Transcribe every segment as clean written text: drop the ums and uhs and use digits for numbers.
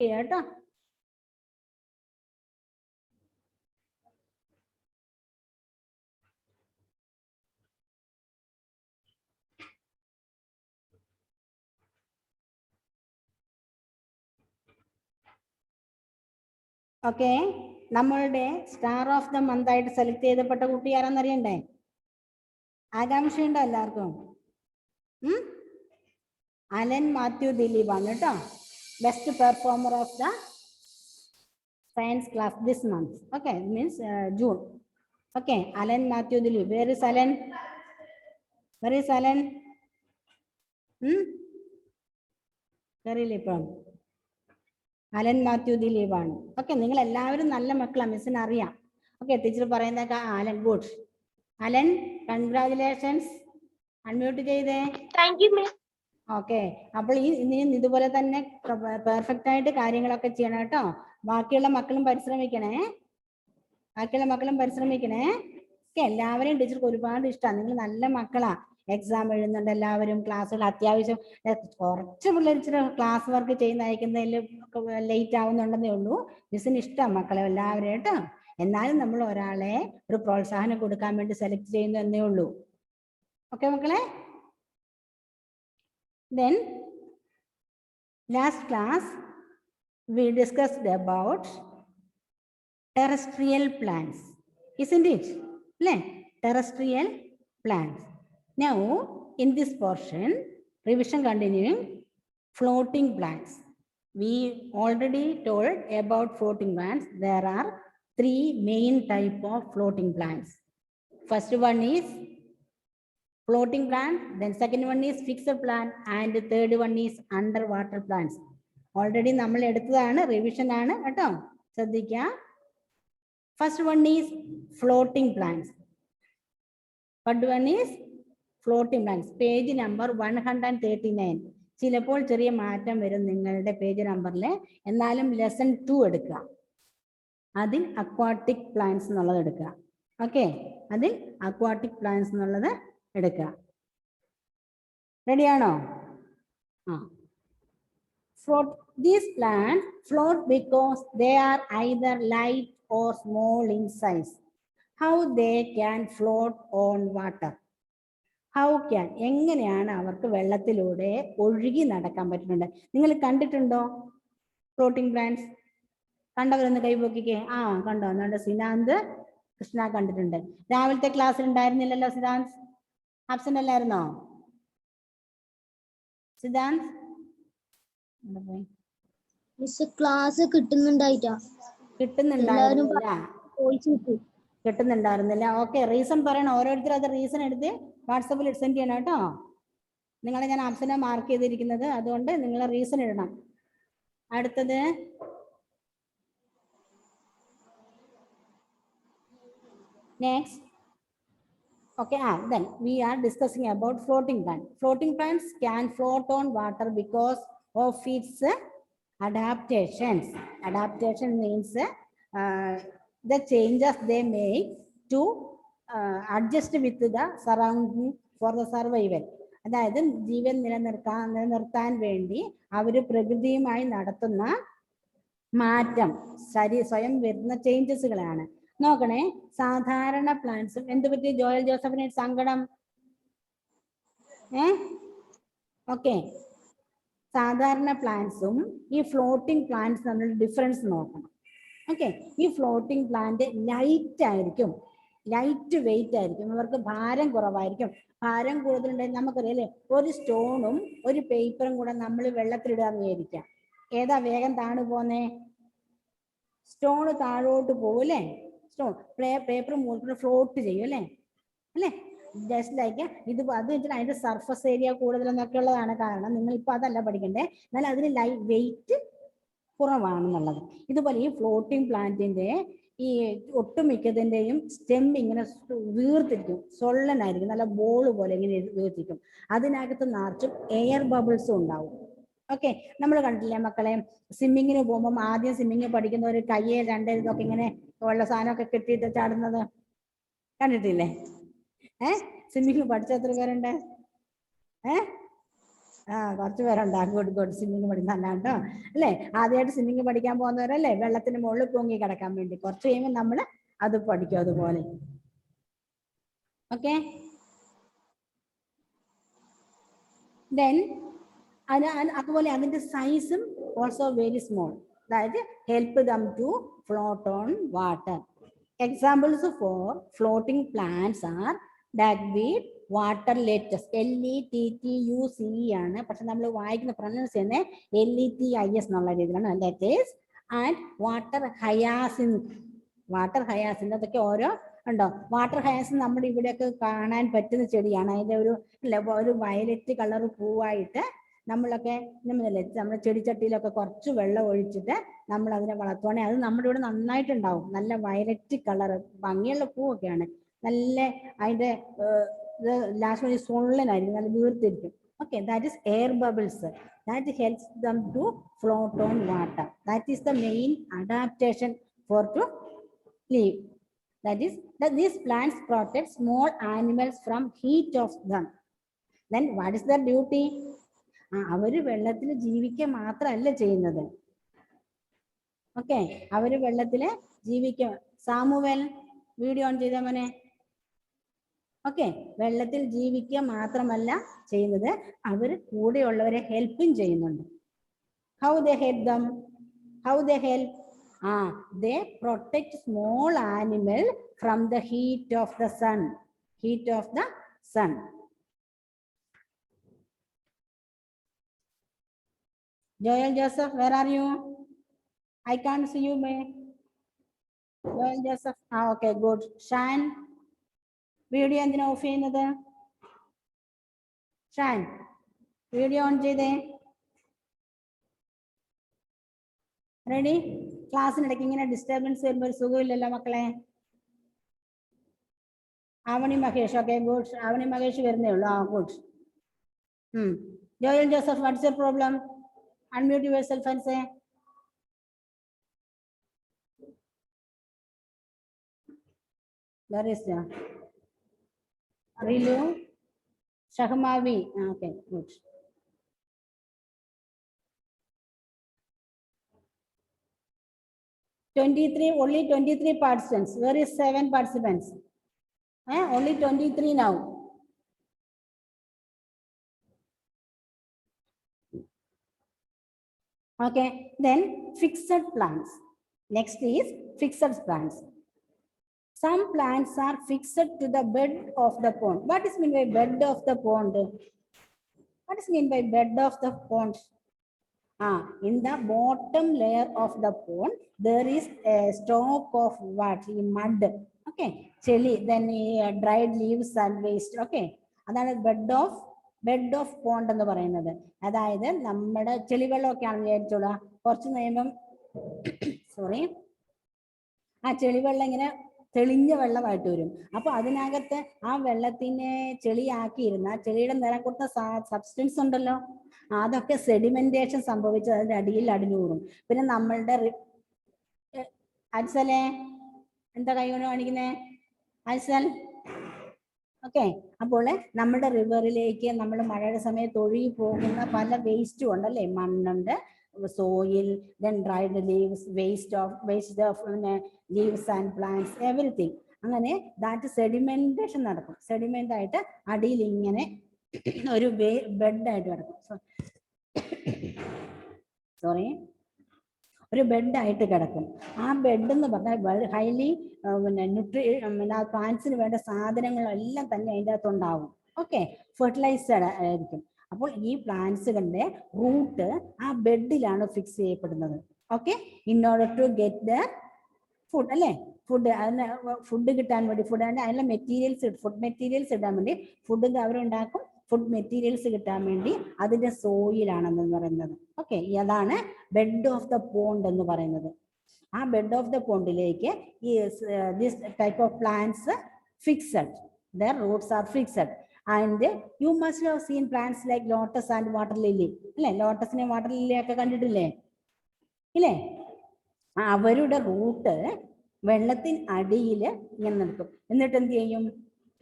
കേട്ടോ. ഓക്കെ, നമ്മളുടെ star of the month ആയിട്ട് സെലക്ട് ചെയ്തപ്പെട്ട കുട്ടി ആരാന്നറിയണ്ടേ? ആകാംക്ഷയുണ്ടോ എല്ലാവർക്കും? അലൻ മാത്യു ദിലീപ് ആണ് കേട്ടോ, best performer of the science class this month. Okay, means June. Okay, Alan Mathew Dileep. Where is Alan? Where is Alan? അറിയില്ല ഇപ്പം. അലൻ മാത്യു ദിലീപാണ്. ഓക്കെ, നിങ്ങൾ എല്ലാവരും നല്ല മക്കളാണ്, മിസ്സിന് അറിയാം. ഓക്കെ, ടീച്ചർ പറയുന്നതൊക്കെ Alan good. Alan, congratulations. Unmute ചെയ്തേ. ഓക്കെ, അപ്പോൾ ഇനിയും ഇതുപോലെ തന്നെ പെർഫെക്റ്റ് ആയിട്ട് കാര്യങ്ങളൊക്കെ ചെയ്യണം കേട്ടോ. ബാക്കിയുള്ള മക്കളും പരിശ്രമിക്കണേ. ഓക്കെ, എല്ലാവരെയും ടീച്ചർക്ക് ഒരുപാട് ഇഷ്ടമാണ്. നിങ്ങൾ നല്ല മക്കളാ. എക്സാം എഴുതുന്നുണ്ട് എല്ലാവരും. ക്ലാസ്സുകൾ അത്യാവശ്യം കുറച്ച് പിള്ളേർ ഇച്ചിരി ക്ലാസ് വർക്ക് ചെയ്യുന്ന അയക്കുന്നതിൽ ലേറ്റ് ആവുന്നുണ്ടെന്നേ ഉള്ളൂ. മിസ്സിന് ഇഷ്ടം മക്കളെ എല്ലാവരും കേട്ടോ. എന്നാലും നമ്മൾ ഒരാളെ ഒരു പ്രോത്സാഹനം കൊടുക്കാൻ വേണ്ടി സെലക്ട് ചെയ്യുന്നു എന്നേ ഉള്ളൂ. ഓക്കെ മക്കളെ. Then last class we discussed about terrestrial plants, isn't it? Terrestrial plants. Now in this portion, revision continuing, floating plants. We already told about floating plants. There are 3 main type of floating plants. First one is floating plant, then second one is fixed plant, and the third one is underwater plants. Already നമ്മൾ എടുത്തതാണ്, revision ആണ് കേട്ടോ, ശ്രദ്ധിക്കുക. First one is floating plants. What one is floating plants? Page number 139. ചിലപ്പോൾ ചെറിയ മാറ്റം വരും നിങ്ങളുടെ പേജ് നമ്പറിൽ. എന്നാലും ലെസൺ 2 എടുക്കുക. അതിൽ അക്വാട്ടിക് പ്ലാന്റ്സ് എന്നുള്ളത് എടുക്കുക. ഓക്കെ, അതിൽ അക്വാട്ടിക് പ്ലാന്റ്സ് എന്നുള്ളത് എടുക്കുക. റെഡിയാണോ? These plants float because they are either light or small in size. How they can float on water? How can, എങ്ങനെയാണ് അവർക്ക് വെള്ളത്തിലൂടെ ഒഴുകി നടക്കാൻ പറ്റുന്നുണ്ട്? നിങ്ങൾ കണ്ടിട്ടുണ്ടോ ഫ്ലോട്ടിംഗ് പ്ലാന്റ്സ്? കണ്ടവരൊന്ന് കൈപോക്കിക്കേ. കണ്ടോ? നമ്മുടെ സിദ്ധാന്ത് കൃഷ്ണ കണ്ടിട്ടുണ്ട്. രാവിലത്തെ ക്ലാസ്സിൽ ഉണ്ടായിരുന്നില്ലല്ലോ സിദ്ധാന്ത്? ആബ്സെന്റ് അല്ലായിരുന്നോ സിദ്ധാന്ത്? ക്ലാസ് കിട്ടുന്നുണ്ടായിരുന്നില്ല. ഓക്കെ, റീസൺ പറയണം. ഓരോരുത്തരും അത് റീസൺ എടുത്ത് വാട്സപ്പിൽ സെൻഡ് ചെയ്യണം കേട്ടോ. നിങ്ങളെ ഞാൻ ആബ്സെന്റ് മാർക്ക് ചെയ്തിരിക്കുന്നത്, അതുകൊണ്ട് നിങ്ങൾ റീസൺ ഇടണം. അടുത്തത് next. Okay, then we are discussing about floating plants. Floating plants can float on water because of its adaptations. Adaptation means the changes they make to adjust with the surrounding for the survival. അതായത് ജീവൻ നിലനിർത്താൻ വേണ്ടി അവർ പ്രകൃതിയുമായി നടത്തുന്ന മാറ്റം, സ്വയം വരുന്ന ചേഞ്ചസുകളാണ്. നോക്കണേ, സാധാരണ പ്ലാന്റ്സും എന്ത് പറ്റി? ജോയൽ ജോസഫിന് സങ്കടം? ഓക്കെ, സാധാരണ പ്ലാന്റ്സും ഈ ഫ്ലോട്ടിംഗ് പ്ലാന്റ്സ് തമ്മിലുള്ള ഡിഫറൻസ് നോക്കണം. ഓക്കെ, ഈ ഫ്ലോട്ടിംഗ് പ്ലാന്റ് ലൈറ്റ് ആയിരിക്കും, ലൈറ്റ് വെയിറ്റ് ആയിരിക്കും, അവർക്ക് ഭാരം കുറവായിരിക്കും. ഭാരം കൂടുതലുണ്ടെങ്കിൽ നമുക്കറിയാം അല്ലേ, ഒരു സ്റ്റോണും ഒരു പേപ്പറും കൂടെ നമ്മൾ വെള്ളത്തിലിടാന്ന് വിചാരിക്കാം. ഏതാ വേഗം താണു പോന്നേ? സ്റ്റോണ് താഴോട്ട് പോകും അല്ലേ? സ്റ്റോൺ പേപ്പർ മുകളിൽ ഫ്ലോട്ട് ചെയ്യും അല്ലേ? ജസ്റ്റ് ലൈക്ക് ഇത്. അത് വെച്ചിട്ട് അതിന്റെ സർഫസ് ഏരിയ കൂടുതലെന്നൊക്കെ ഉള്ളതാണ് കാരണം. നിങ്ങൾ ഇപ്പൊ അതല്ല പഠിക്കണ്ടേ, എന്നാൽ അതിന് വെയിറ്റ് കുറവാണെന്നുള്ളത്. ഇതുപോലെ ഈ ഫ്ലോട്ടിംഗ് പ്ലാന്റിന്റെ ഈ ഒട്ടുമിക്കതിന്റെയും സ്റ്റെം ഇങ്ങനെ വീർത്തിരിക്കും, സൊള്ളനായിരിക്കും, നല്ല ബോൾ പോലെ ഇങ്ങനെ വീർത്തിരിക്കും. അതിനകത്ത് നിറച്ചും എയർ ബബിൾസും ഉണ്ടാവും. ഓക്കെ, നമ്മൾ കണ്ടില്ലേ മക്കളെ, സ്വിമ്മിങ്ങിന് പോകുമ്പോൾ ആദ്യം സ്വിമ്മിങ് പഠിക്കുന്ന ഒരു കയ്യെ രണ്ടൊക്കെ ഇങ്ങനെ വെള്ള സാധനമൊക്കെ കെട്ടിയിട്ട് ചാടുന്നത് കണ്ടിട്ടില്ലേ? സ്വിമ്മിങ് പഠിച്ച എത്ര പേരുണ്ട്? കുറച്ച് പേരുണ്ട് ഗുഡ് ഗുഡ് സ്വിമ്മിങ് പഠിക്കുന്ന കേട്ടോ അല്ലേ. ആദ്യമായിട്ട് സ്വിമ്മിങ് പഠിക്കാൻ പോകുന്നവരല്ലേ, വെള്ളത്തിന് മുകളിൽ പൊങ്ങി കിടക്കാൻ വേണ്ടി. കുറച്ച് കഴിയുമ്പോൾ നമ്മൾ അത് പഠിക്കും അതുപോലെ. ഓക്കെ, ദെൻ അതുപോലെ അതിന്റെ സൈസും ഓൾസോ വെരി സ്മോൾ, അതായത് help them to float on water. Examples for floating plants are duckweed, water lettuce, LETTUCE ആണ്, പക്ഷെ നമ്മൾ വായിക്കുന്ന പ്രൊനൗൺസ് ചെയ്യുന്നത് LETIS എന്നുള്ള രീതിയിലാണ്, ലെറ്റേഴ്സ്. ആൻഡ് വാട്ടർ ഹയാസിൻത്, വാട്ടർ ഹയാസിൻത് അതൊക്കെ ഓരോ ഉണ്ടോ. വാട്ടർ ഹയാസിൻത് നമ്മുടെ ഇവിടെയൊക്കെ കാണാൻ പറ്റുന്ന ചെടിയാണ്. അതിന്റെ ഒരു വയലറ്റ് കളർ പൂവായിട്ട് നമ്മളൊക്കെ നമ്മുടെ ചെടിച്ചട്ടിയിലൊക്കെ കുറച്ച് വെള്ളം ഒഴിച്ചിട്ട് നമ്മൾ അതിനെ വളർത്തുവാണെങ്കിൽ അത് നമ്മുടെ ഇവിടെ നന്നായിട്ടുണ്ടാവും. നല്ല വയലറ്റ് കളർ ഭംഗിയുള്ള പൂവൊക്കെയാണ്. നല്ല അതിന്റെ ലാസ്റ്റ് വഴി സൊള്ളനായിരിക്കും, നല്ല വീർത്തിരിക്കും. Okay, that is air bubbles. That helps them to float on water. That is the main adaptation for to live. That is that these plants protect small animals from heat of them. Then what is their duty? അവര് വെള്ളത്തിൽ ജീവിക്കുക മാത്രമല്ല ചെയ്യുന്നത്. Okay, അവര് വെള്ളത്തില് ജീവിക്കുക. Samuel video on ചെയ്ത മോനെ. ഓക്കെ, വെള്ളത്തിൽ ജീവിക്കുക മാത്രമല്ല ചെയ്യുന്നത്, അവര് കൂടെയുള്ളവരെ ഹെൽപ്പും ചെയ്യുന്നുണ്ട്. How they help them? How they help? They protect small animal from the heat of the sun. Heat of the sun. Joel Joseph, where are you? I can't see you, May. Joel Joseph. Okay, good. Shan, video എന്തിനാ off ചെയ്യുന്നത്? Shan, video on ചെയ്തേ. Ready? ക്ലാസ്സിനിടയ്ക്ക് ഇങ്ങനെ disturbance വരുമ്പോൾ ഒരു സുഖമില്ലല്ലോ മക്കളെ. Avani Mahesh, okay good. Avani Mahesh വരുന്നേ ഉള്ളൂ. Good. Joel Joseph, what's your problem? Unmute yourself and say. Where is that? Rilu, Shahmavi. Okay, good. Only 23 participants. Where is 7 participants? Only 23 now. Okay, then fixed plants. Next is fixed plants. Some plants are fixed to the bed of the pond. What is mean by bed of the pond? What is mean by bed of the pond? In the bottom layer of the pond, there is a stock of what? Mud. Okay, chili, then dried leaves and waste. Okay, അതാണ് bed of pond എന്ന് പറയുന്നത്. അതായത് നമ്മുടെ ചെളിവെള്ളമൊക്കെ ആണെന്ന് വിചാരിച്ചോളൂ, കുറച്ച് കഴിയുമ്പം sorry ആ ചെളിവെള്ളം ഇങ്ങനെ തെളിഞ്ഞ വെള്ളമായിട്ട് വരും. അപ്പൊ അതിനകത്ത് ആ വെള്ളത്തിനെ ചെളിയാക്കിയിരുന്ന ചെളിയുടെ നിറം കൊടുത്ത സബ്സ്റ്റൻസ് ഉണ്ടല്ലോ, അതൊക്കെ സെഡിമെന്റേഷൻ സംഭവിച്ച് അതിന്റെ അടിയിൽ അടിഞ്ഞുകൂടും. പിന്നെ നമ്മളുടെ അജ്സലേ എന്താ കൈ കൊണ്ട് കാണിക്കുന്നേ? അജ്സൽ, ഓക്കെ. അപ്പോൾ നമ്മുടെ റിവറിലേക്ക് നമ്മൾ മഴയുടെ സമയത്ത് ഒഴുകി പോകുന്ന പല വേസ്റ്റും ഉണ്ടല്ലേ, മണ്ണുണ്ട്, soil, then dried leaves, waste of leaves and plants, everything. അങ്ങനെ ദാറ്റ് സെഡിമെന്റേഷൻ നടക്കും. സെഡിമെന്റ് ആയിട്ട് അടിയിൽ ഇങ്ങനെ ഒരു ബെഡായിട്ട് കിടക്കും. സോറി, ഒരു ബെഡായിട്ട് കിടക്കും. ആ ബെഡ് എന്ന് പറഞ്ഞാൽ ഹൈലി പ്ലാന്റ്സിന് വേണ്ട സാധനങ്ങളെല്ലാം തന്നെ അതിൻ്റെ അകത്തുണ്ടാവും. ഓക്കെ, ഫെർട്ടിലൈസ്ഡ് ആയിരിക്കും. അപ്പോൾ ഈ പ്ലാന്റ്സുകളുടെ റൂട്ട് ആ ബെഡിലാണ് ഫിക്സ് ചെയ്യപ്പെടുന്നത്. Okay, in order to get the food അല്ലേ, അതിന് ഫുഡ് കിട്ടാൻ വേണ്ടി, അതിനുള്ള മെറ്റീരിയൽസ്, ഫുഡ് മെറ്റീരിയൽസ് ഇടാൻ വേണ്ടി ഫുഡ് അവരുണ്ടാക്കും. ഫുഡ് മെറ്റീരിയൽസ് കിട്ടാൻ വേണ്ടി അതിന്റെ സോയിലാണെന്ന് പറയുന്നത്. ഓക്കെ, അതാണ് ബെഡ് ഓഫ് ദ പോണ്ട് എന്ന് പറയുന്നത്. ആ ബെഡ് ഓഫ് ദ പോണ്ടിലേക്ക് ഈ this type of plants fixed, their roots are fixed. And you must have seen plants like lotus and water lily അല്ലെ. ലോട്ടസിനെ വാട്ടർ ലില്ലി ഒക്കെ കണ്ടിട്ടില്ലേ? ഇല്ലേ? അവരുടെ റൂട്ട് വെള്ളത്തിന് അടിയിൽ ഇങ്ങനെ നിൽക്കും. എന്നിട്ട് എന്ത് ചെയ്യും?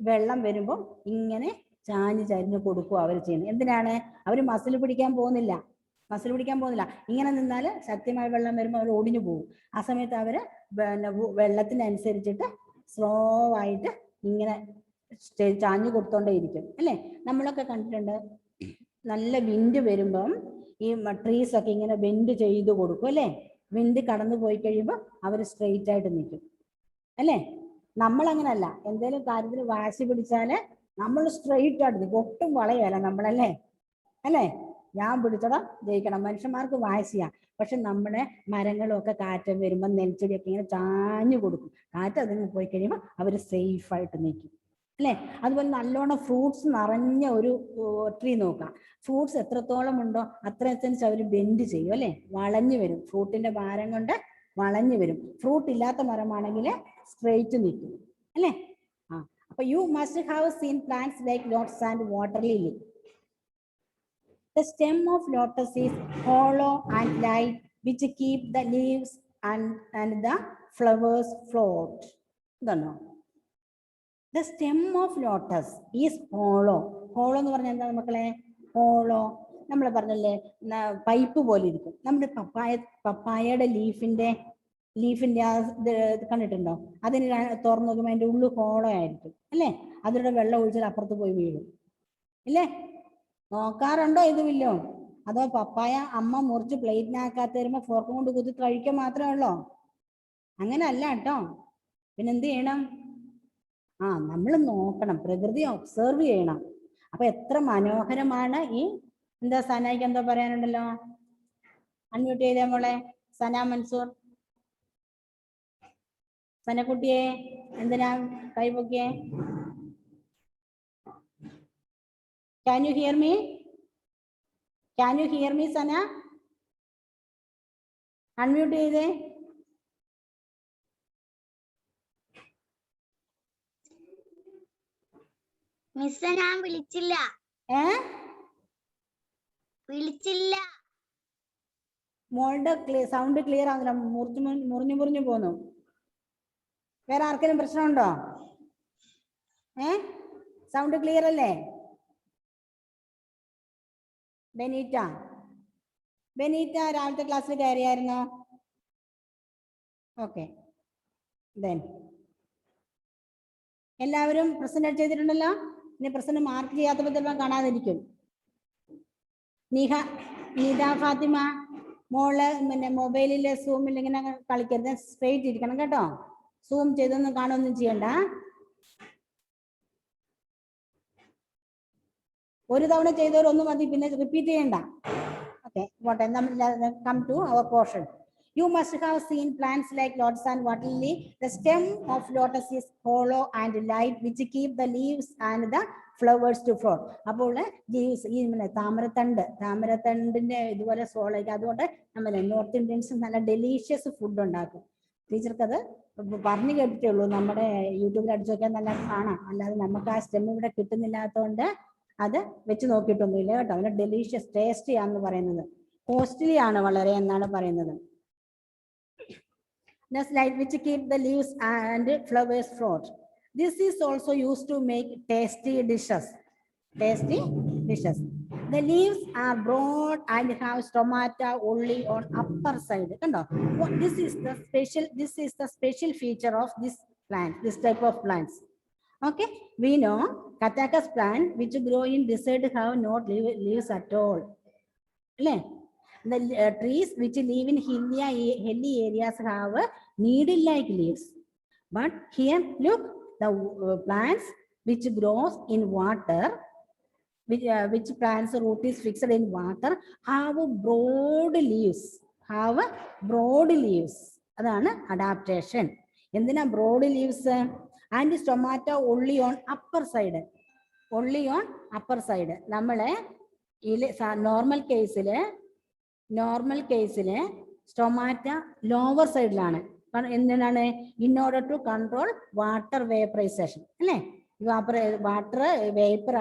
വെള്ളം വരുമ്പോൾ ഇങ്ങനെ ചാഞ്ഞ് ചരിഞ്ഞ് കൊടുക്കുക അവർ ചെയ്യുന്നത്. എന്തിനാണ്? അവർ മസിൽ പിടിക്കാൻ പോകുന്നില്ല, ഇങ്ങനെ നിന്നാൽ ശക്തിമായ വെള്ളം വരുമ്പോൾ അവർ ഒടിഞ്ഞു പോകും. ആ സമയത്ത് അവർ പിന്നെ വെള്ളത്തിനനുസരിച്ചിട്ട് സ്ലോ ആയിട്ട് ഇങ്ങനെ ചാഞ്ഞു കൊടുത്തോണ്ടേ ഇരിക്കും അല്ലേ. നമ്മളൊക്കെ കണ്ടിട്ടുണ്ട്, നല്ല വിൻഡ് വരുമ്പം ഈ ട്രീസ് ഒക്കെ ഇങ്ങനെ ബെൻഡ് ചെയ്ത് കൊടുക്കും അല്ലേ. വിൻഡ് കടന്നു പോയി കഴിയുമ്പോൾ അവർ സ്ട്രെയിറ്റ് ആയിട്ട് നിൽക്കും അല്ലേ. നമ്മളങ്ങനല്ല, എന്തെങ്കിലും കാര്യത്തിൽ വാശി പിടിച്ചാല് നമ്മൾ സ്ട്രെയിറ്റ് ആയിട്ട് നിൽക്കും, ഒട്ടും വളയല്ല നമ്മളല്ലേ അല്ലേ. ഞാൻ പിടിച്ചടാ ജയിക്കണം. മനുഷ്യന്മാർക്ക് വാശിയാ. പക്ഷെ നമ്മുടെ മരങ്ങളൊക്കെ കാറ്റ് വരുമ്പോൾ നെൽച്ചെടിയൊക്കെ ഇങ്ങനെ ചാഞ്ഞു കൊടുക്കും. കാറ്റ് അതിന് പോയി കഴിയുമ്പോൾ അവർ സേഫായിട്ട് നിൽക്കും അല്ലേ. അതുപോലെ നല്ലോണം ഫ്രൂട്ട്സ് നിറഞ്ഞ ഒരു ട്രീ നോക്കാം. ഫ്രൂട്ട്സ് എത്രത്തോളം ഉണ്ടോ അത്രയനുസരിച്ച് അവർ ബെൻഡ് ചെയ്യും അല്ലേ, വളഞ്ഞു വരും. ഫ്രൂട്ടിന്റെ ഭാരം കൊണ്ട് വളഞ്ഞു വരും. ഫ്രൂട്ട് ഇല്ലാത്ത മരമാണെങ്കിൽ സ്ട്രെയിറ്റ് നിൽക്കും അല്ലേ. അപ്പൊ you must have seen plants like lotus and water lily. The stem of lotus is hollow and light, which keep the leaves and the flowers float. The stem of lotus is hollow. Hollow എന്ന് പറഞ്ഞാൽ എന്താ മക്കളെ? Hollow നമ്മൾ പറഞ്ഞല്ലേ, pipe പോലെ ഇരിക്കും. നമ്മുടെ പപ്പായയുടെ ലീഫിന്റെ ആ കണ്ടിട്ടുണ്ടോ? അതിന് തുറന്നു നോക്കുമ്പോൾ അതിന്റെ ഉള്ളു ഹോളോ ആയിരിക്കും അല്ലേ. അതിലൂടെ വെള്ളം ഒഴിച്ചാൽ അപ്പുറത്ത് പോയി വീഴും ഇല്ലേ. നോക്കാറുണ്ടോ ഇതുമില്ലോ? അതോ പപ്പായ അമ്മ മുറിച്ച് പ്ലേറ്റിനാക്കാത്ത വരുമ്പോൾ ഫോർക്കും കൊണ്ട് കുത്തി കഴിക്കാൻ മാത്രമേ ഉള്ളോ? അങ്ങനെ അല്ല കേട്ടോ. പിന്നെന്ത് ചെയ്യണം? നമ്മൾ നോക്കണം, പ്രകൃതി ഒബ്സർവ് ചെയ്യണം. അപ്പൊ എത്ര മനോഹരമാണ് ഈ എന്താ. സനയ്ക്ക് എന്തോ പറയാനുണ്ടല്ലോ, അൺമ്യൂട്ട് ചെയ്തേ മോളെ. സന മൻസൂർ, സനക്കുട്ടിയെ എന്തിനാ കൈപൊക്കിയേ? Can you hear me? Can you hear me, Sana? Unmute ചെയ്തേ. മിസ്സേ ഞാൻ വിളിച്ചില്ല. വിളിച്ചില്ല. മോളുടെ സൗണ്ട് ക്ലിയർ ആവുന്നില്ല, മുറിഞ്ഞു പോന്നു. വേറെ ആർക്കെങ്കിലും പ്രശ്നമുണ്ടോ? സൗണ്ട് ക്ലിയർ അല്ലേ? ബെനീറ്റ രാവിലത്തെ ക്ലാസ്സിൽ കയറിയായിരുന്നോ? ഓക്കെ. എല്ലാവരും പ്രസന്റ് ചെയ്തിട്ടുണ്ടല്ലോ. ഇനി പ്രസന്റ് മാർക്ക് ചെയ്യാത്തപ്പോൾ ചിലപ്പോൾ കാണാതിരിക്കും. നീത ഫാത്തിമ മോള് പിന്നെ മൊബൈലിൽ സൂമിൽ ഇങ്ങനെ കളിക്കരുത്, സ്ട്രെയിറ്റ് ഇരിക്കണം കേട്ടോ. സൂം ചെയ്തൊന്നും കാണുകയൊന്നും ചെയ്യണ്ട. ഒരു തവണ ചെയ്തവരൊന്നും മതി, പിന്നെ റിപ്പീറ്റ് ചെയ്യണ്ട. Okay, come to our portion. You must have seen plants like lotus and water lily. The stem of lotus is hollow and light, which keep the leaves and the flowers to float. അപ്പോൾ leaves ഈ താമരത്തണ്ടിന്റെ ഇതുപോലെ സോളയ്ക്ക്. അതുകൊണ്ട് നമ്മൾ north Indians നല്ല delicious food ഉണ്ടാക്കും. ടീച്ചർക്ക് അത് പറഞ്ഞു കേട്ടിട്ടേ ഉള്ളൂ. നമ്മുടെ യൂട്യൂബിൽ അടിച്ചു നോക്കിയാൽ നല്ല കാണാം. അല്ലാതെ നമുക്ക് ആ സ്റ്റെം ഇവിടെ കിട്ടുന്നില്ലാത്തതുകൊണ്ട് അത് വെച്ച് നോക്കിയിട്ടൊന്നുമില്ല കേട്ടോ. അതിന് ഡെലീഷ്യസ് ടേസ്റ്റി ആണെന്ന് പറയുന്നത്. കോസ്റ്റ്ലി ആണ് വളരെ എന്നാണ് പറയുന്നത്. Light which keep the leaves and flowers float. This is also used to make tasty dishes. The leaves are broad and have stomata only on upper side. This is the special feature of this plant, this type of plants. Okay, we know Catechus plant which grow in desert have not leaves at all. The trees which live in hilly areas have needle-like leaves. But here, look, the plants which grows in water, which plants root is fixed in water, have broad leaves. That's adaptation. Endina broad leaves and stomata only on upper side. Nammale normal case stomata lower side lana. In order to control water vaporization. Water vapor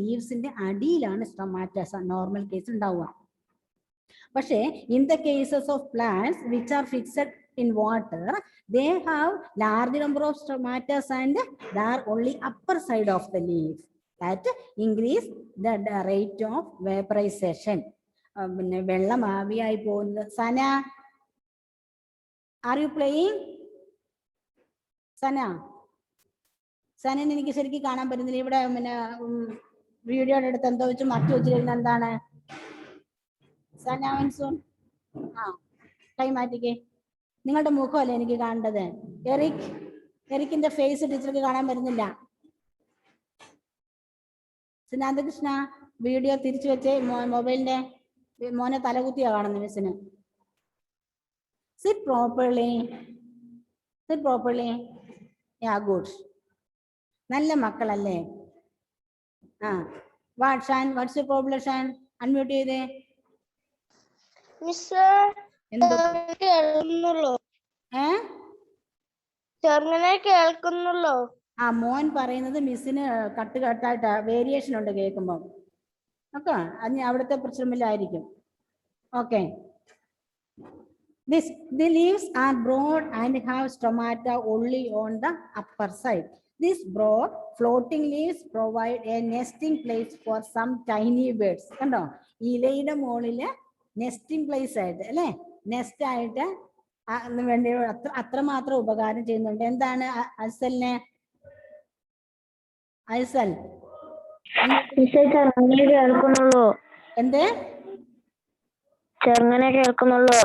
leaves in the adilana stomata normal case. But in the cases of plants which are fixed in water, they have large number of stomata and they are only upper side of the leaf. That increase the rate of vaporization. പിന്നെ വെള്ളം ആവിയായി പോകുന്നത്. സന, are you playing? സനനെ എനിക്ക് ശരിക്കും കാണാൻ പറ്റുന്നില്ല. ഇവിടെ പിന്നെ വീഡിയോയുടെ അടുത്ത് എന്തോ വെച്ച് മറച്ചു വെച്ചിരുന്ന എന്താണ്? സന മൻസൂൺ, കൈ മാറ്റിക്കേ. നിങ്ങളുടെ മുഖമല്ലേ എനിക്ക് കാണേണ്ടത്. എറിക്കിന്റെ ഫേസ് ടീച്ചർക്ക് കാണാൻ പറ്റുന്നില്ല. സിനാന്തകൃഷ്ണ, വീഡിയോ തിരിച്ചു വെച്ചേ. മൊബൈലിന്റെ മോനെ തലകുത്തിയാ കാണുന്നു മിസ്സിന്. Sit properly. ഗുഡ്. നല്ല മക്കളല്ലേ? What's your problem Shan? Unmute ചെയ്തേ. ചെറുങ്ങനെ കേൾക്കുന്നുള്ളൂ. മോൻ പറയുന്നത് മിസ്സിന് കട്ടായിട്ട് വേരിയേഷൻ ഉണ്ട് കേൾക്കുമ്പോൾ. ഓക്കെ, അത് അവിടുത്തെ പ്രശ്നമില്ലായിരിക്കും. Okay. The leaves are broad and have stomata only on the upper side. These broad floating leaves provide a nesting place for some tiny birds. കണ്ടോ, ഇലയുടെ മുകളില് നെസ്റ്റിംഗ് പ്ലേസ് ആയിട്ട് അല്ലെ, നെസ്റ്റ് ആയിട്ട് വേണ്ടി അത്രമാത്രം ഉപകാരം ചെയ്യുന്നുണ്ട്. എന്താണ് അസലിന്? അസൽ കേൾക്കുന്നുള്ളൂ. എന്ത് ചെറുങ്ങനെ കേൾക്കുന്നുള്ളൂ.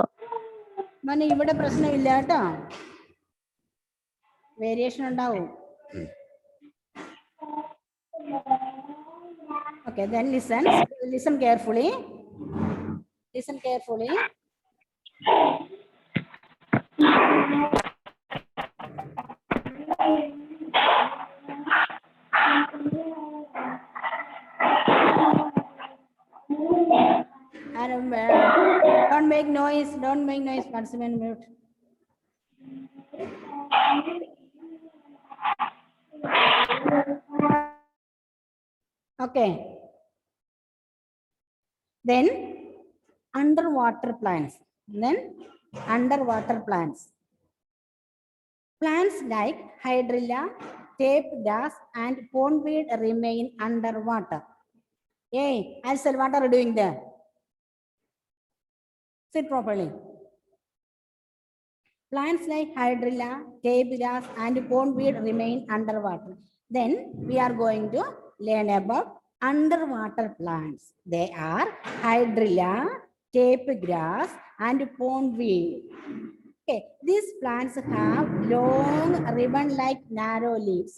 മോനെ ഇവിടെ പ്രശ്നമില്ല കേട്ടോ, വേരിയേഷൻ ഉണ്ടാവും. Okay, then listen carefully. Don't make noise. Once a minute. Okay. Then underwater plants. Plants like hydrilla, tape grass, and pondweed remain underwater. Hey, Ansel, what are you doing there? Sit properly. Plants like hydrilla, tape grass, and pondweed remain underwater. Then we are going to learn about underwater plants. They are hydrilla, tape grass, and pondweed. Okay, these plants have long ribbon-like narrow leaves.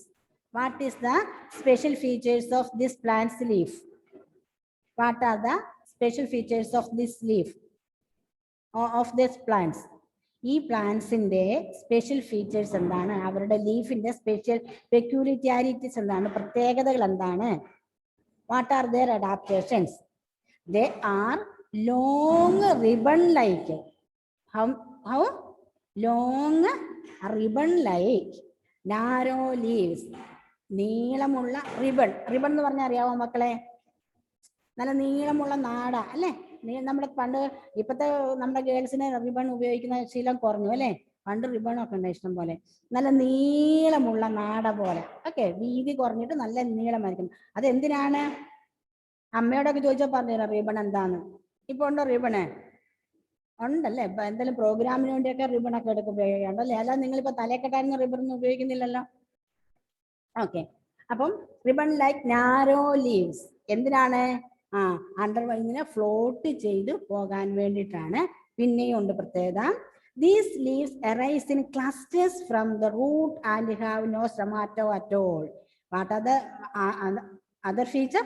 What is the special features of this plant's leaf? What are the special features of this leaf or of these plants? ഈ പ്ലാന്റ്സിന്റെ special features എന്താണ്? അവരുടെ ലീഫിന്റെ special പെക്യൂലിറ്റാരിറ്റീസ് എന്താണ്? പ്രത്യേകതകൾ എന്താണ്? What are their adaptations? They are long ribbon-like. How? Long ribbon-like narrow leaves. നീളമുള്ള ribbon. Ribbon എന്ന് പറഞ്ഞാൽ അറിയാവോ മക്കളെ? നല്ല നീളമുള്ള നാട അല്ലേ? നമ്മുടെ പണ്ട്, ഇപ്പത്തെ നമ്മുടെ ഗേൾസിന് റിബൺ ഉപയോഗിക്കുന്ന ശീലം കുറഞ്ഞു അല്ലേ? പണ്ട് റിബൺ ഒക്കെ ഉണ്ട് ഇഷ്ടം പോലെ. നല്ല നീളമുള്ള നാട പോലെ. ഓക്കെ, വീതി കുറഞ്ഞിട്ട് നല്ല നീളമായിരിക്കും. അതെന്തിനാണ്? അമ്മയോടൊക്കെ ചോദിച്ചാൽ പറഞ്ഞുതരാം റിബൺ എന്താന്ന്. ഇപ്പൊ ഉണ്ടോ റിബണ്? ഉണ്ടല്ലേ. ഇപ്പൊ എന്തെങ്കിലും പ്രോഗ്രാമിന് വേണ്ടിയൊക്കെ റിബണൊക്കെ എടുക്കുക ഉപയോഗിക്കാണ്ടല്ലേ? അല്ലാതെ നിങ്ങളിപ്പോ തലക്കെട്ടായിരുന്ന റിബണൊന്നും ഉപയോഗിക്കുന്നില്ലല്ലോ. ഓക്കെ, അപ്പം റിബൺ ലൈക്ക് നാരോ ലീവ്സ് എന്തിനാണ്? ഇങ്ങനെ ഫ്ലോട്ട് ചെയ്ത് പോകാൻ വേണ്ടിയിട്ടാണ്. പിന്നെയും ഉണ്ട് പ്രത്യേകത. These leaves arise in clusters from the root and have no stomata at all. What are the other feature?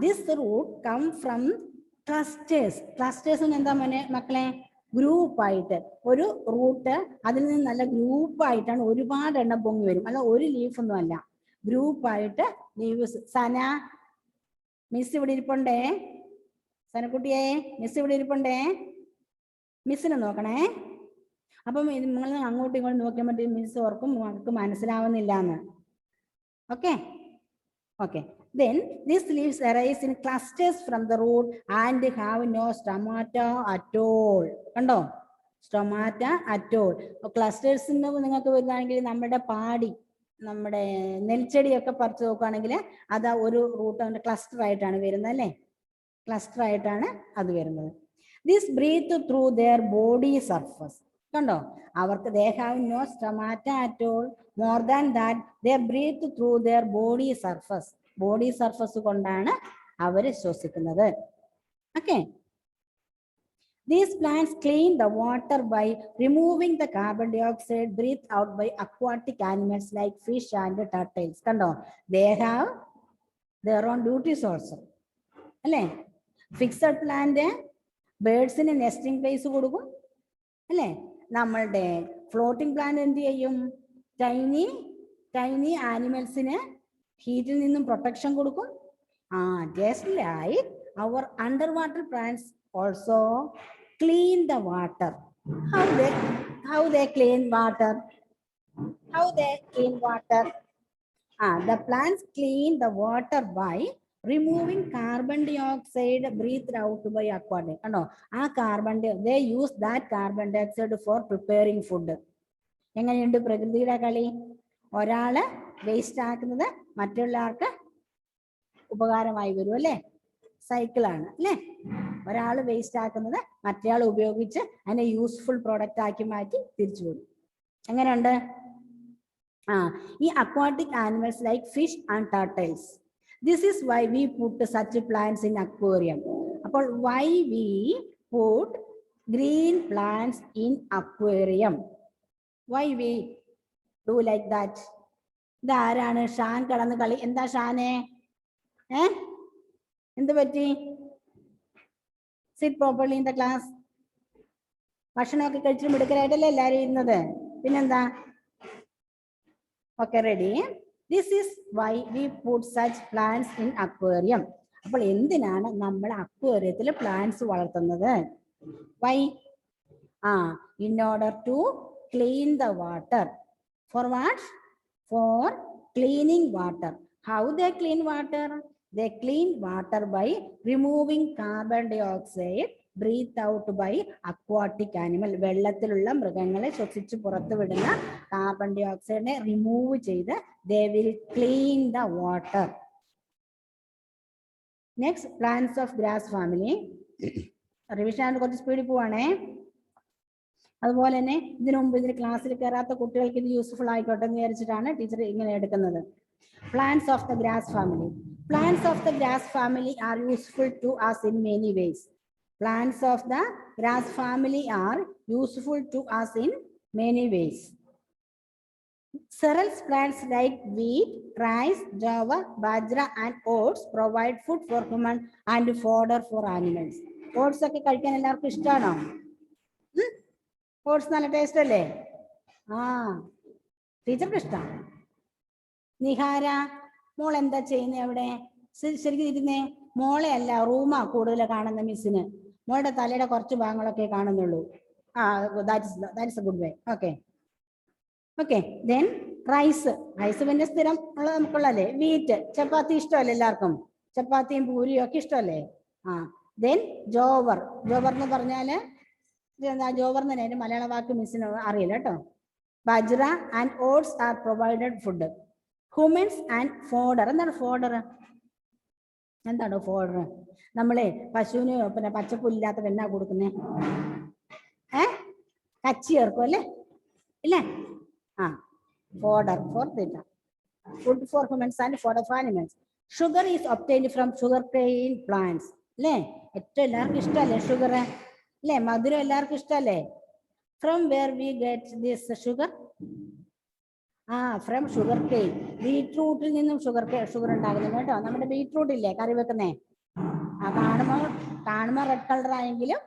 This root come from clusters. Clusters എന്താ മക്കളെ? ഗ്രൂപ്പായിട്ട് ഒരു റൂട്ട്, അതിൽ നിന്ന് നല്ല ഗ്രൂപ്പായിട്ടാണ് ഒരുപാട് എണ്ണം പൊങ്ങി വരും. അല്ല ഒരു ലീഫ് ഒന്നും അല്ല, ഗ്രൂപ്പായിട്ട് ലീവ്സ്. സന മിസ് ഇവിടെ ഇരിപ്പുണ്ടേ. സനക്കുട്ടിയെ, മിസ് ഇവിടെ ഇരിപ്പുണ്ടേ. മിസ്സിനെ നോക്കണേ. അപ്പം നിങ്ങൾ അങ്ങോട്ടും ഇങ്ങോട്ടും നോക്കിയാൽ മതി. മിസ് ഓർക്കും നമുക്ക് മനസ്സിലാവുന്നില്ല എന്ന്. Okay. Then these leaves arise in clusters from the root and have no stomata at all. കണ്ടോ? Stomata atoll. ക്ലസ്റ്റേഴ്സ് നിങ്ങൾക്ക് വരുന്നതാണെങ്കിൽ നമ്മുടെ പാടി, നമ്മുടെ നെൽച്ചെടിയൊക്കെ പറിച്ചു നോക്കുകയാണെങ്കിൽ അത് ഒരു റൂട്ട് അതിന്റെ ക്ലസ്റ്റർ ആയിട്ടാണ് വരുന്നത് അല്ലേ, ക്ലസ്റ്റർ ആയിട്ടാണ് അത് വരുന്നത്. This breathe through their body surface. കണ്ടോ, അവർക്ക് they have no stomata at all, more than that they breathe through their body surface. Body surface കൊണ്ടാണ് അവർ ശ്വസിക്കുന്നത്. Okay. These plants clean the water by removing the carbon dioxide breathed out by aquatic animals like fish and turtles. Kando, they have their own duties also. അല്ലേ, fixed plant ബേർഡ്സിന് nesting place കൊടുക്കും അല്ലേ, നമ്മളുടെ floating plant എന്ത് ചെയ്യും, tiny ആനിമൽസിന് ഹീറ്റിൽ നിന്നും protection കൊടുക്കും. Just like അവർ under water plants also clean the water. How they clean water? The plants clean the water by removing carbon dioxide breathed out by aquatic. They use that carbon dioxide for preparing food. എങ്ങനെയുണ്ട് പ്രകൃതിയുടെ കളി? ഒരാള് waste ആക്കുന്നത് മറ്റുള്ളവർക്ക് ഉപകാരമായി വരും അല്ലേ, സൈക്കിളാണ് അല്ലേ. ഒരാൾ വേസ്റ്റ് ആക്കുന്നത് മറ്റേയാൾ ഉപയോഗിച്ച് അതിനെ യൂസ്ഫുൾ പ്രോഡക്റ്റ് ആക്കി മാറ്റി തിരിച്ചു വരും. എങ്ങനെയുണ്ട്? ഈ aquatic animals like fish and turtles. This is why we put such plants in aquarium. അപ്പോൾ why we put green plants in aquarium? Why we do like that? ഇതാരാണ്? ഷാൻ കടന്ന് കളി. എന്താ ഷാനെ? എന്ത് പറ്റി? Sit properly in the class. ഭക്ഷണമൊക്കെ കഴിച്ചിട്ട് മിടുക്കലായിട്ടല്ലേ എല്ലാവരും ഇരുന്നത്, പിന്നെന്താ? Okay, ready. This is why we put such plants in aquarium. അപ്പോൾ എന്തിനാണ് നമ്മൾ അക്വേറിയത്തിൽ പ്ലാന്റ്സ് വളർത്തുന്നത്? Why? In order to clean the water. For what? For cleaning water. How they clean water? They clean water by removing carbon dioxide breathed out by aquatic animal. വെള്ളത്തിലുള്ള മൃഗങ്ങളെ ശ്വസിച്ച് പുറത്തു വിടുന്ന carbon dye ഓക്സൈഡിനെ remove ചെയ്ത് they will clean the water. Next, plants of grass family. Revision ആയിട്ട് കുറച്ച് സ്പീഡിൽ പോവാണേ. അതുപോലെ തന്നെ ഇതിനു മുമ്പ് ഇതിന് ക്ലാസ്സിൽ കയറാത്ത കുട്ടികൾക്ക് ഇത് യൂസ്ഫുൾ ആയിക്കോട്ടെ എന്ന് വിചാരിച്ചിട്ടാണ് ടീച്ചർ ഇങ്ങനെ എടുക്കുന്നത്. Plants of the grass family. Plants of the grass family are useful to us in many ways. Plants of the grass family are useful to us in many ways. Cereals plants like wheat, rice, jowar, bajra and oats provide food for human and fodder for animals. Oats ഒക്കെ കഴിക്കാൻ എല്ലാവർക്കും ഇഷ്ടമാണോ? Oats നല്ല taste അല്ലേ? ടീച്ചർക്ക് ഇഷ്ടമാണ്. നിഹാര മോൾ എന്താ ചെയ്യുന്നത് അവിടെ? ശരിക്കും ഇരുന്നേ. മോളെ അല്ല, റൂമാ കൂടുതൽ കാണുന്ന മിസ്സിന്. മോളുടെ തലയുടെ കുറച്ച് ഭാഗങ്ങളൊക്കെ കാണുന്നുള്ളൂ. That is a good way. Okay. Then rice. പിന്നെ സ്ഥിരം ഉള്ളത് നമുക്കുള്ളല്ലേ. വീറ്റ്, ചപ്പാത്തി ഇഷ്ടമല്ലേ എല്ലാവർക്കും? ചപ്പാത്തിയും പൂരിയും ഒക്കെ ഇഷ്ടമല്ലേ? ദെൻ ജോവർ. ജോവർ എന്ന് പറഞ്ഞാല് ജോവർ എന്ന് തന്നെ മലയാള വാക്ക് മിസ്സിന് അറിയില്ല കേട്ടോ. Bajra and oats are provided food. Humans and fodder. എന്താണ് ഫോഡർ? എന്താണോ ഫോഡർ? നമ്മളെ പശുവിന് പിന്നെ പച്ചപ്പുല്ലാത്ത എന്നാ കൊടുക്കുന്നേ? കച്ചി ചേർക്കും അല്ലേ? ഇല്ലേ? ഫോഡർ ഫോർ തീറ്റ. Food for humans and fodder for animals. Sugar is obtained from sugarcane plants. അല്ലേ? ഏറ്റവും എല്ലാവർക്കും ഇഷ്ടമല്ലേ ഷുഗർ? അല്ലേ? മധുരം എല്ലാവർക്കും ഇഷ്ടമല്ലേ? From where we get this sugar? From sugarcane. ബീറ്റ്റൂട്ടിൽ നിന്നും ഷുഗർ ഉണ്ടാകുന്നുണ്ട് കേട്ടോ. നമ്മുടെ ബീറ്റ്റൂട്ട് ഇല്ലേ കറി വെക്കുന്നേ? കാണുമ്പോൾ റെഡ് കളർ ആയെങ്കിലും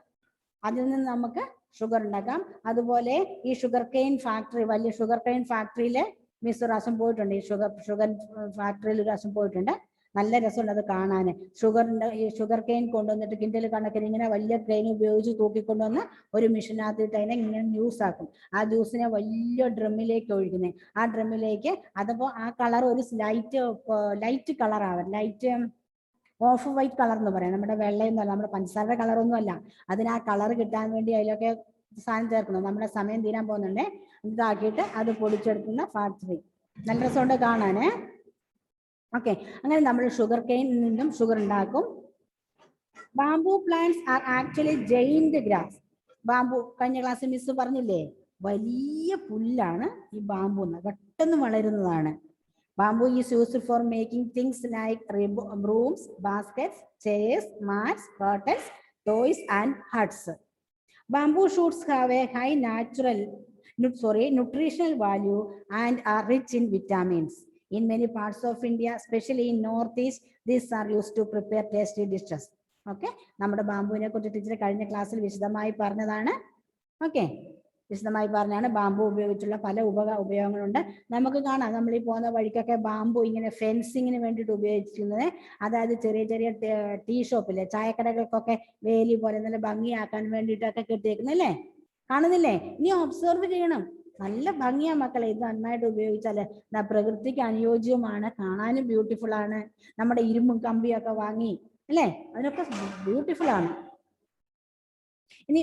അതിൽ നിന്ന് നമുക്ക് ഷുഗർ ഉണ്ടാക്കാം. അതുപോലെ ഈ ഷുഗർ കെയിൻ ഫാക്ടറി, വലിയ ഷുഗർ കെയിൻ ഫാക്ടറിയില് മിസ് ഒരു പ്രാവശ്യം പോയിട്ടുണ്ട്. ഈ ഷുഗർ ഫാക്ടറിയിൽ ഒരു പ്രാവശ്യം പോയിട്ടുണ്ട്. നല്ല രസമുണ്ട് അത് കാണാൻ. ഈ ഷുഗർ കെയിൻ കൊണ്ടുവന്നിട്ട് കിൻഡൽ കണക്കിന് ഇങ്ങനെ വലിയ ട്രെയിൻ ഉപയോഗിച്ച് തൂക്കിക്കൊണ്ടുവന്ന് ഒരു മെഷീനകത്തിട്ട് അതിനെ ഇങ്ങനെ ജ്യൂസ് ആക്കും. ആ ജ്യൂസിനെ വലിയ ഡ്രമ്മിലേക്ക് ഒഴിക്കുന്നത്. ആ ഡ്രമ്മിലേക്ക് അതപ്പോ ആ കളർ ഒരു ലൈറ്റ് കളർ ആവാം. ലൈറ്റ് ഓഫ് വൈറ്റ് കളർ എന്ന് പറയാം. നമ്മുടെ വെള്ളയൊന്നുമല്ല, നമ്മുടെ പഞ്ചസാരയുടെ കളറൊന്നും അല്ല. അതിന് ആ കളർ കിട്ടാൻ വേണ്ടി അതിലൊക്കെ സാധനം ചേർക്കുന്നത്. നമ്മുടെ സമയം തീരാൻ പോകുന്നുണ്ടേ. ഇതാക്കിയിട്ട് അത് പൊടിച്ചെടുക്കുന്ന ഫാക്ടറി. നല്ല രസമുണ്ട് കാണാനേ. ഓക്കെ, അങ്ങനെ നമ്മൾ ഷുഗർ കെയിനിൽ നിന്നും ഷുഗർ ഉണ്ടാക്കും. Bamboo plants are actually giant grass. Bamboo കഴിഞ്ഞ ക്ലാസ്സിൽ മിസ് പറഞ്ഞില്ലേ, വലിയ പുല്ലാണ് ഈ ബാംബു എന്ന്, പെട്ടെന്ന് വളരുന്നതാണ്. Bamboo is used for making things like rooms, baskets, chairs, mats, curtains, toys and huts. Bamboo shoots have a high nutritional value and are rich in vitamins. In many parts of India, especially in Northeast, these are used to prepare tasty dishes. Okay, നമ്മുടെ ബാംബുവിനെ കുറിച്ച് teacher കഴിഞ്ഞ ക്ലാസ്സിൽ വിശദമായി പറഞ്ഞതാണ്. Okay, വിശദമായി പറഞ്ഞാണ് bamboo ഉപയോഗിച്ചുള്ള പല ഉപയോഗങ്ങളുണ്ട്. നമുക്ക് കാണാം, നമ്മൾ ഈ പോകുന്ന വഴിക്കൊക്കെ ബാംബു ഇങ്ങനെ ഫെൻസിങ്ങിന് വേണ്ടിയിട്ട് ഉപയോഗിച്ചിരുന്നത്. അതായത് ചെറിയ ചെറിയ ടീ ഷോപ്പിലെ ചായക്കടകൾക്കൊക്കെ വേലി പോലെ നല്ല ഭംഗിയാക്കാൻ വേണ്ടിയിട്ടൊക്കെ കെട്ടിയേക്കുന്നല്ലേ, കാണുന്നില്ലേ? ഇനി ഒബ്സർവ് ചെയ്യണം, നല്ല ഭംഗിയാ മക്കളെ. ഇത് നന്നായിട്ട് ഉപയോഗിച്ചാല് പ്രകൃതിക്ക് അനുയോജ്യമാണ്, കാണാനും ബ്യൂട്ടിഫുൾ ആണ്. നമ്മുടെ ഇരുമ്പും കമ്പിയൊക്കെ വാങ്ങി അല്ലേ, അതിനൊക്കെ ബ്യൂട്ടിഫുൾ ആണ്. ഇനി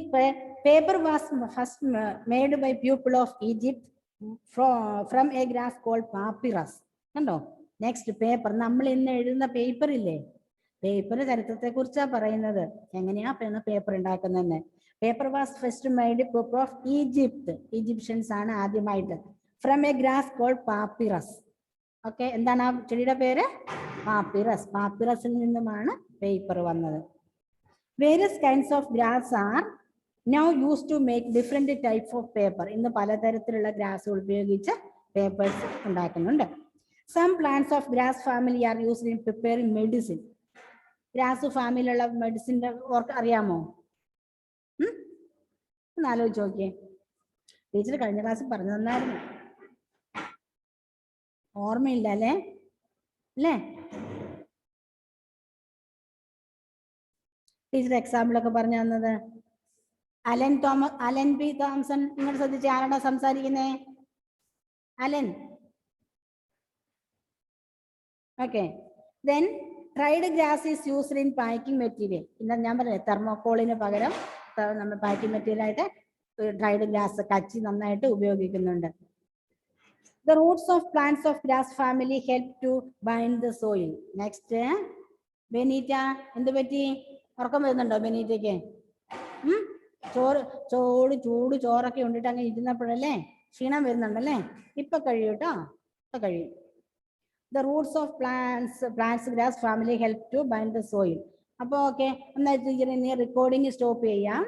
paper was first made by people of Egypt from a grass called papyrus. കണ്ടോ? നെക്സ്റ്റ് പേപ്പർ, നമ്മൾ ഇന്ന് എഴുതുന്ന പേപ്പർ ഇല്ലേ, പേപ്പർ ചരിത്രത്തെ കുറിച്ചാണ് പറയുന്നത്, എങ്ങനെയാ പേപ്പർ ഉണ്ടാക്കുന്നതെന്ന്. Paper was first made people of Egypt, Egyptians ആണ് ആദ്യമായിട്ട്. From a grass called papyrus. Okay, എന്താണ് ആ ചെടിയുടെ പേര്? പാപ്പിറസ്. പാപ്പിറസിൽ നിന്നുമാണ് പേപ്പർ വന്നത്. Various kinds of grass are now used to make different types of paper. ഇന്ന് പലതരത്തിലുള്ള ഗ്രാസുകൾ ഉപയോഗിച്ച് പേപ്പേഴ്സ് ഉണ്ടാക്കുന്നുണ്ട്. Some plants of grass family are used in preparing medicine. Grass ഫാമിലിയുള്ള മെഡിസിൻ്റെ ഓർക്ക് അറിയാമോ? ഒന്ന് ആലോചിച്ച് നോക്കിയേ. ടീച്ചർ കഴിഞ്ഞ ക്ലാസ്സിൽ പറഞ്ഞു തന്നായിരുന്നു, ഓർമ്മയില്ല അല്ലേ? അല്ലേ? ടീച്ചർ എക്സാമ്പിളൊക്കെ പറഞ്ഞു തന്നത്. അലൻ പി തോംസൺ, നിങ്ങൾ ശ്രദ്ധിച്ച് ആരാടാ സംസാരിക്കുന്നേ? Alan. Okay, then dried grass is used in packing material. ഇന്ന് ഞാൻ പറഞ്ഞത് തെർമോക്കോളിന് പകരം നമ്മൾ പാക്കിംഗ് മെറ്റീരിയൽ ആയിട്ട് ഡ്രൈഡ് ഗ്രാസ്, കച്ചി നന്നായിട്ട് ഉപയോഗിക്കുന്നുണ്ട്. The roots of plants of grass family help to bind the soil. Next, Benita എന്ത് പറ്റി? ഉറക്കം വരുന്നുണ്ടോ ബെനീറ്റയ്ക്ക്? ചൂട് ചോറൊക്കെ ഉണ്ടിട്ട് അങ്ങനെ ഇരുന്നപ്പോഴല്ലേ ക്ഷീണം വരുന്നുണ്ടല്ലേ? ഇപ്പൊ കഴിയും കേട്ടോ, ഇപ്പൊ കഴിയും. The roots of plants grass family help to bind the soil. അപ്പൊ ഓക്കെ, എന്നാ നീ റെക്കോർഡിങ് സ്റ്റോപ്പ് ചെയ്യാം.